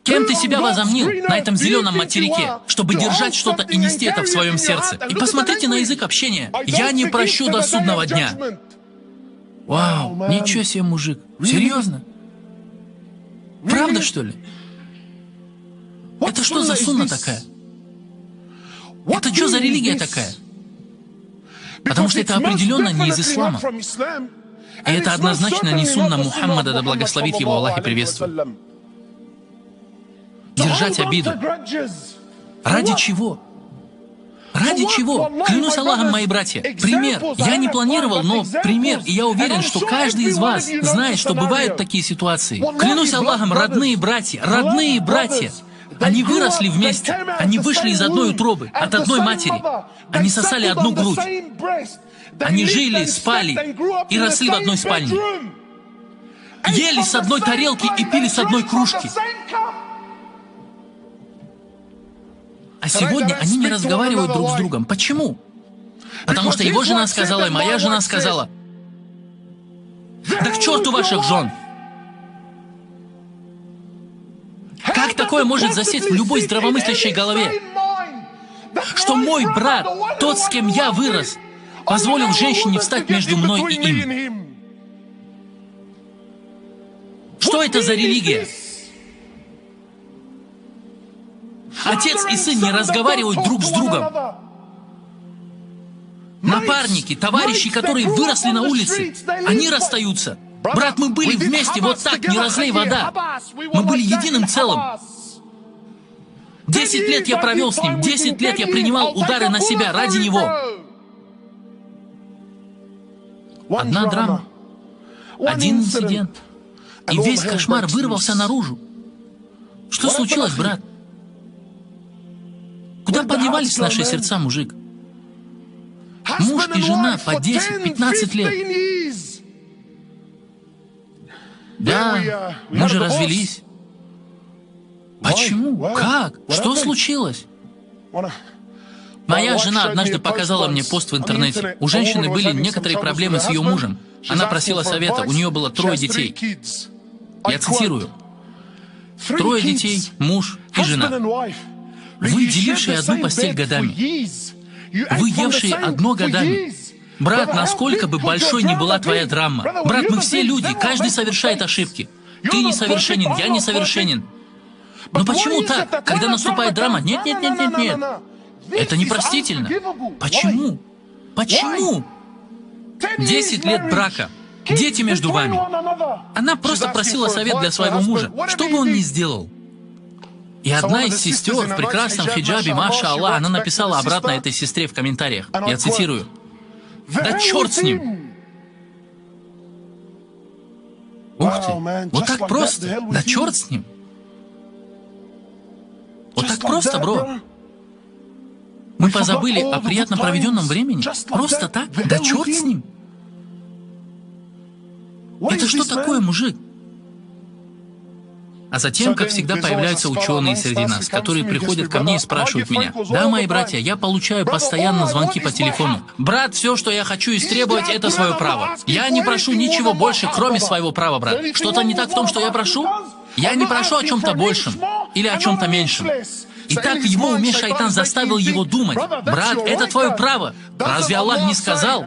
Кем ты себя возомнил на этом зеленом материке, чтобы держать что-то и нести это в своем сердце? И посмотрите на язык общения. Я не прощу до судного дня. Вау, ничего себе, мужик. Серьезно? Правда, что ли? Это что за сунна такая? Это что за религия такая? Потому что это определенно не из ислама. И это однозначно не сунна Мухаммада, да благословит его Аллах и приветствует. Держать обиду. Ради чего? Ради чего? Клянусь Аллахом, мои братья. Пример. Я не планировал, но пример. И я уверен, что каждый из вас знает, что бывают такие ситуации. Клянусь Аллахом, родные братья, они выросли вместе. Они вышли из одной утробы, от одной матери. Они сосали одну грудь. Они жили, спали и росли в одной спальне. Ели с одной тарелки и пили с одной кружки. А сегодня они не разговаривают друг с другом. Почему? Потому что его жена сказала, и моя жена сказала. Да к черту ваших жен! Как такое может засесть в любой здравомыслящей голове? Что мой брат, тот, с кем я вырос, позволил женщине встать между мной и им? Что это за религия? Отец и сын не разговаривают друг с другом. Напарники, товарищи, которые выросли на улице, они расстаются. Брат, мы были вместе, вот так, не разлей вода. Мы были единым целым. 10 лет я провел с ним, 10 лет я принимал удары на себя ради него. Одна драма, один инцидент, и весь кошмар вырвался наружу. Что случилось, брат? Куда подевались наши сердца, мужик? Муж и жена по 10-15 лет. Да, мы же развелись. Почему? Как? Что случилось? Моя жена однажды показала мне пост в интернете. У женщины были некоторые проблемы с ее мужем. Она просила совета, у нее было 3 детей. Я цитирую. 3 детей, муж и жена. Вы, делившие одну постель годами. Вы, евшие одно годами. Брат, насколько бы большой ни была твоя драма. Брат, мы все люди, каждый совершает ошибки. Ты несовершенен, я несовершенен. Но почему так? Когда наступает драма, нет. Это непростительно. Почему? Почему? 10 лет брака. Дети между вами. Она просто просила совет для своего мужа. Что бы он ни сделал. И одна из сестер в прекрасном хиджабе, маша Аллах, она написала обратно этой сестре в комментариях. Я цитирую. Да черт с ним! Ух ты! Вот так просто! Да черт с ним! Вот так просто, бро! Мы позабыли о приятно проведенном времени? Просто так? Да черт с ним! Это что такое, мужик? А затем, как всегда, появляются ученые среди нас, которые приходят ко мне и спрашивают меня. Да, мои братья, я получаю постоянно звонки по телефону. Брат, все, что я хочу истребовать, это свое право. Я не прошу ничего больше, кроме своего права, брат. Что-то не так в том, что я прошу? Я не прошу о чем-то большем или о чем-то меньшем. И так в его уме шайтан заставил его думать. Брат, это твое право. Разве Аллах не сказал?